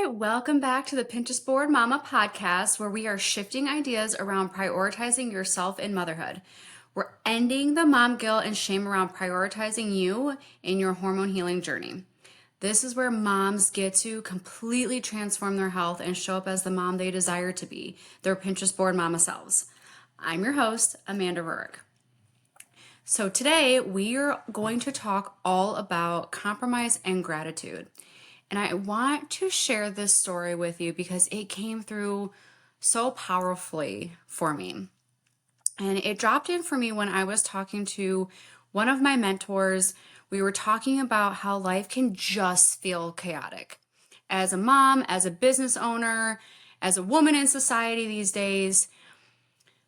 Welcome back to the Pinterest Board Mama podcast, where we are shifting ideas around prioritizing yourself in motherhood. We're ending the mom guilt and shame around prioritizing you in your hormone healing journey. This is where moms get to completely transform their health and show up as the mom they desire to be, their Pinterest Board Mama selves. I'm your host, Amanda Rurick. So today we are going to talk all about compromise and gratitude. And I want to share this story with you because it came through so powerfully for me. And it dropped in for me when I was talking to one of my mentors. We were talking about how life can just feel chaotic. As a mom, as a business owner, as a woman in society these days,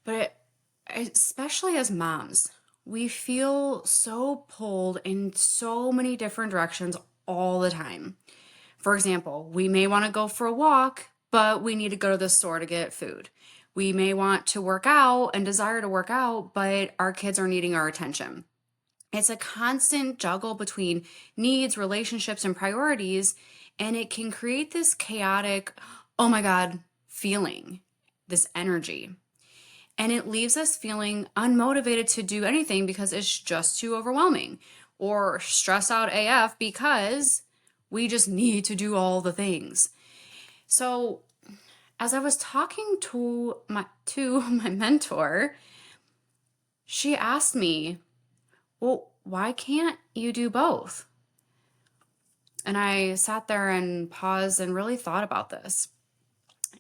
but especially as moms, we feel so pulled in so many different directions all the time. For example, we may want to go for a walk, but we need to go to the store to get food. We may want to work out and desire to work out, but our kids are needing our attention. It's a constant juggle between needs, relationships, and priorities, and it can create this chaotic, oh my God, feeling, this energy. And it leaves us feeling unmotivated to do anything because it's just too overwhelming, or stress out AF because we just need to do all the things. So as I was talking to my mentor, she asked me, well, why can't you do both? And I sat there and paused and really thought about this.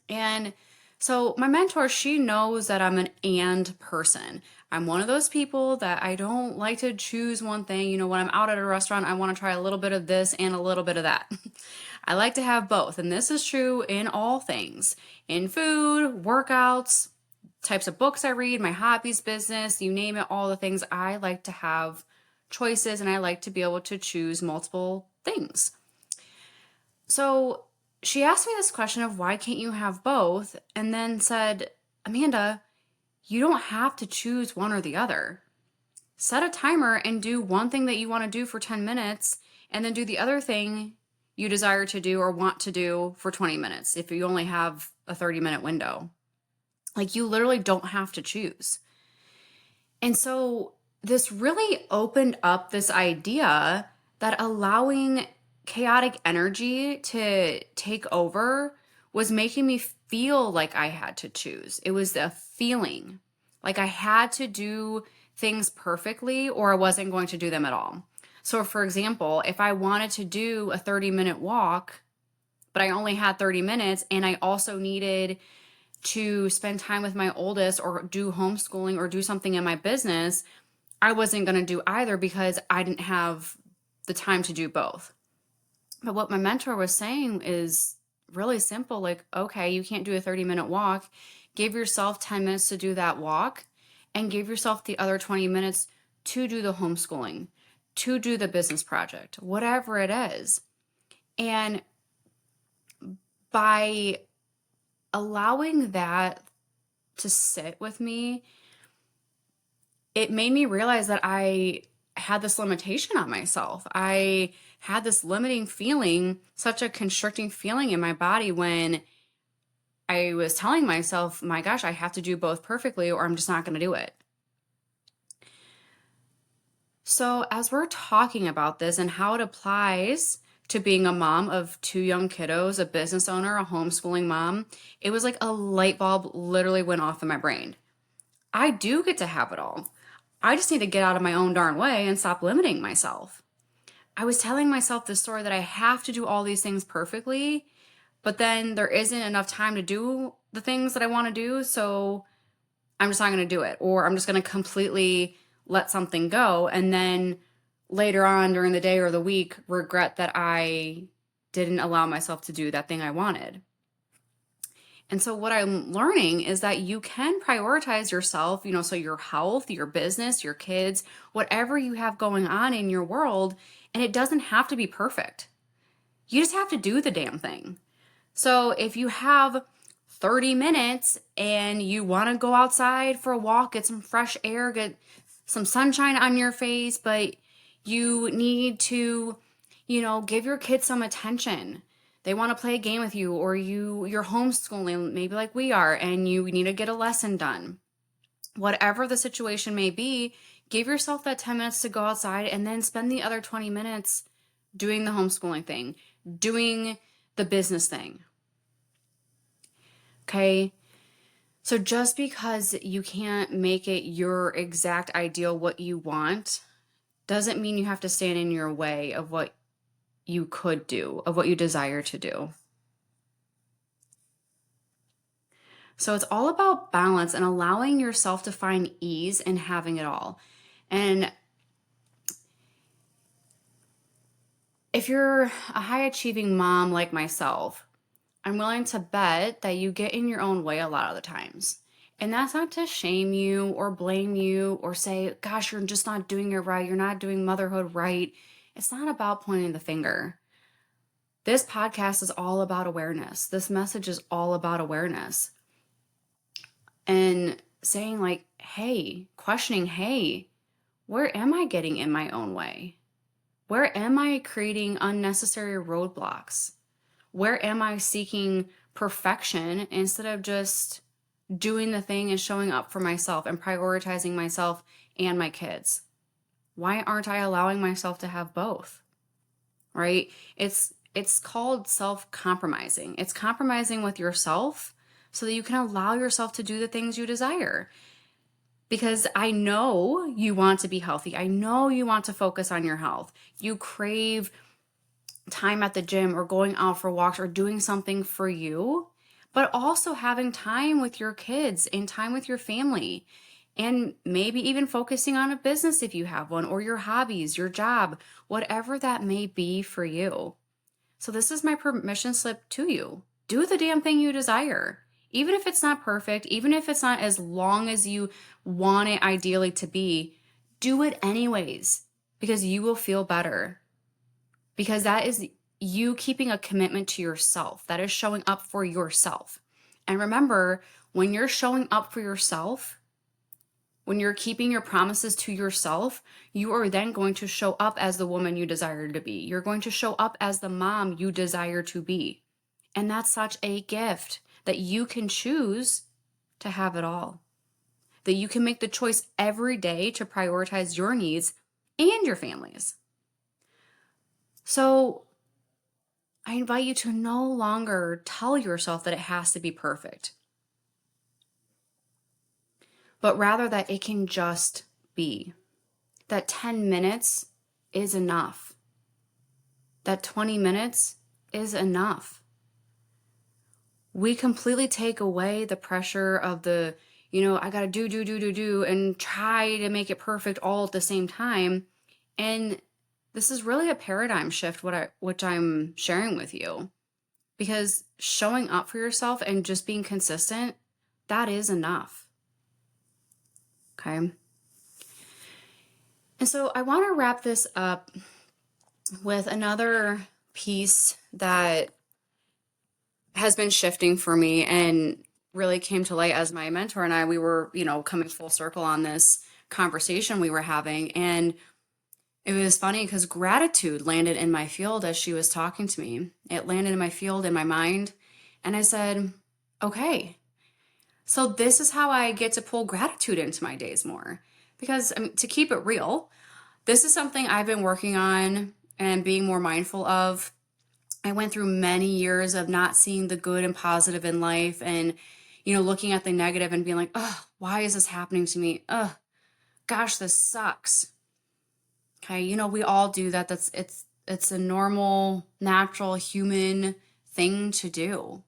And so my mentor, she knows that I'm an and person. I'm one of those people that I don't like to choose one thing. You know, when I'm out at a restaurant, I want to try a little bit of this and a little bit of that. I like to have both. And this is true in all things, in food, workouts, types of books I read, my hobbies, business, you name it, all the things. I like to have choices and I like to be able to choose multiple things. So she asked me this question of why can't you have both? And then said, Amanda, you don't have to choose one or the other. Set a timer and do one thing that you want to do for 10 minutes and then do the other thing you desire to do or want to do for 20 minutes if you only have a 30-minute window. Like, you literally don't have to choose. And so this really opened up this idea that allowing chaotic energy to take over was making me feel like I had to choose. It was a feeling like I had to do things perfectly or I wasn't going to do them at all. So for example, if I wanted to do a 30-minute walk, but I only had 30 minutes and I also needed to spend time with my oldest or do homeschooling or do something in my business, I wasn't going to do either because I didn't have the time to do both. But what my mentor was saying is really simple. Like, okay, you can't do a 30-minute walk. Give yourself 10 minutes to do that walk and give yourself the other 20 minutes to do the homeschooling, to do the business project, whatever it is. And by allowing that to sit with me, it made me realize that I had this limitation on myself. I had this limiting feeling, such a constricting feeling in my body when I was telling myself, my gosh, I have to do both perfectly or I'm just not going to do it. So as we're talking about this and how it applies to being a mom of 2 young kiddos, a business owner, a homeschooling mom, it was like a light bulb literally went off in my brain. I do get to have it all. I just need to get out of my own darn way and stop limiting myself. I was telling myself this story that I have to do all these things perfectly, but then there isn't enough time to do the things that I want to do, so I'm just not going to do it, or I'm just going to completely let something go, and then later on during the day or the week, regret that I didn't allow myself to do that thing I wanted. And so what I'm learning is that you can prioritize yourself, so your health, your business, your kids, whatever you have going on in your world, and it doesn't have to be perfect. You just have to do the damn thing. So if you have 30 minutes and you want to go outside for a walk, get some fresh air, get some sunshine on your face, but you need to, give your kids some attention, they want to play a game with you, or you're homeschooling, maybe like we are, and you need to get a lesson done. Whatever the situation may be, give yourself that 10 minutes to go outside and then spend the other 20 minutes doing the homeschooling thing, doing the business thing. Okay? So just because you can't make it your exact ideal, what you want, doesn't mean you have to stand in your way of what you could do, of what you desire to do. So it's all about balance and allowing yourself to find ease in having it all. And if you're a high achieving mom like myself, I'm willing to bet that you get in your own way a lot of the times. And that's not to shame you or blame you or say, gosh, you're just not doing it right. You're not doing motherhood right. It's not about pointing the finger. This podcast is all about awareness. This message is all about awareness. And saying like, hey, questioning, hey, where am I getting in my own way? Where am I creating unnecessary roadblocks? Where am I seeking perfection instead of just doing the thing and showing up for myself and prioritizing myself and my kids? Why aren't I allowing myself to have both? Right? It's called self-compromising. It's compromising with yourself so that you can allow yourself to do the things you desire. Because I know you want to be healthy. I know you want to focus on your health. You crave time at the gym or going out for walks or doing something for you, but also having time with your kids and time with your family, and maybe even focusing on a business if you have one, or your hobbies, your job, whatever that may be for you. So this is my permission slip to you. Do the damn thing you desire. Even if it's not perfect, even if it's not as long as you want it ideally to be, do it anyways, because you will feel better. Because that is you keeping a commitment to yourself. That is showing up for yourself. And remember, when you're showing up for yourself, when you're keeping your promises to yourself, you are then going to show up as the woman you desire to be. You're going to show up as the mom you desire to be. And that's such a gift that you can choose to have it all. That you can make the choice every day to prioritize your needs and your family's. So I invite you to no longer tell yourself that it has to be perfect, but rather that it can just be. That 10 minutes is enough. That 20 minutes is enough. We completely take away the pressure of the, I got to do, and try to make it perfect all at the same time. And this is really a paradigm shift, which I'm sharing with you, because showing up for yourself and just being consistent, that is enough. Okay. And so I want to wrap this up with another piece that has been shifting for me and really came to light as my mentor and I, we were, coming full circle on this conversation we were having. And it was funny because gratitude landed in my field as she was talking to me. It landed in my field, in my mind. And I said, okay, so this is how I get to pull gratitude into my days more. Because to keep it real, this is something I've been working on and being more mindful of. I went through many years of not seeing the good and positive in life and, looking at the negative and being like, oh, why is this happening to me? Oh, gosh, this sucks. Okay, we all do that. It's a normal, natural, human thing to do.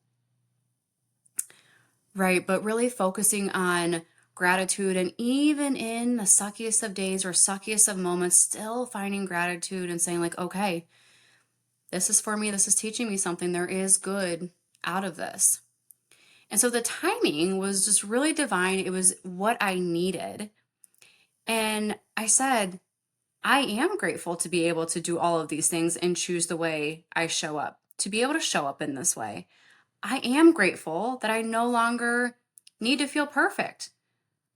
Right, but really focusing on gratitude, and even in the suckiest of days or suckiest of moments, still finding gratitude and saying like, okay, this is for me. This is teaching me something. There is good out of this. And so the timing was just really divine. It was what I needed. And I said, I am grateful to be able to do all of these things and choose the way I show up, to be able to show up in this way. I am grateful that I no longer need to feel perfect,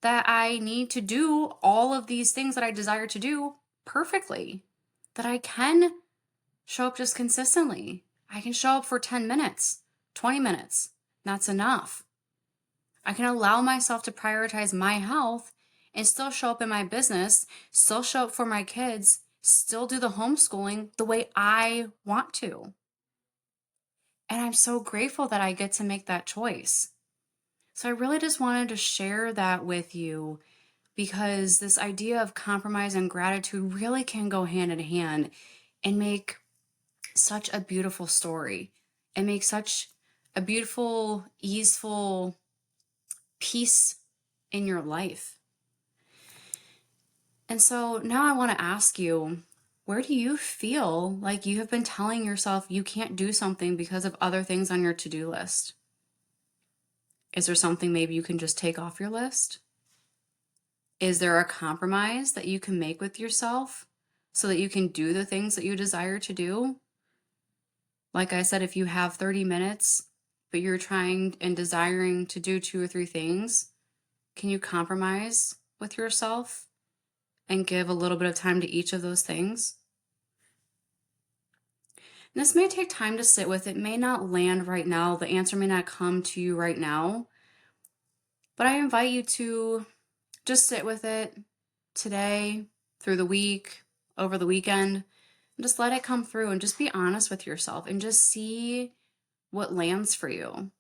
that I need to do all of these things that I desire to do perfectly, that I can show up just consistently. I can show up for 10 minutes, 20 minutes. That's enough. I can allow myself to prioritize my health and still show up in my business, still show up for my kids, still do the homeschooling the way I want to. And I'm so grateful that I get to make that choice. So I really just wanted to share that with you because this idea of compromise and gratitude really can go hand in hand and make such a beautiful story and make such a beautiful, easeful peace in your life. And so now I want to ask you, where do you feel like you have been telling yourself you can't do something because of other things on your to-do list? Is there something maybe you can just take off your list? Is there a compromise that you can make with yourself so that you can do the things that you desire to do? Like I said, if you have 30 minutes, but you're trying and desiring to do 2 or 3 things, can you compromise with yourself and give a little bit of time to each of those things? And this may take time to sit with. It may not land right now. The answer may not come to you right now. But I invite you to just sit with it today, through the week, over the weekend, and just let it come through and just be honest with yourself and just see what lands for you.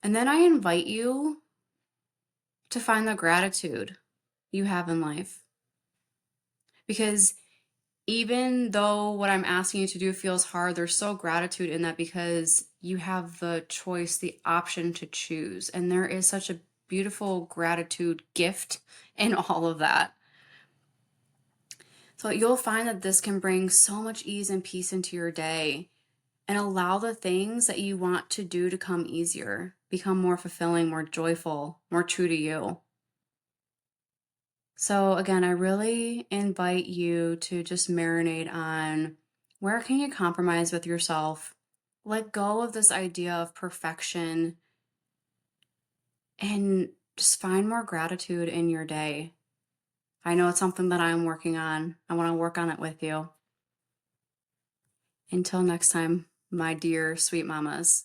And then I invite you to find the gratitude you have in life. Because even though what I'm asking you to do feels hard, there's so gratitude in that because you have the choice, the option to choose. And there is such a beautiful gratitude gift in all of that. So you'll find that this can bring so much ease and peace into your day and allow the things that you want to do to come easier, become more fulfilling, more joyful, more true to you. So again, I really invite you to just marinate on where can you compromise with yourself, let go of this idea of perfection, and just find more gratitude in your day. I know it's something that I'm working on. I want to work on it with you. Until next time, my dear sweet mamas.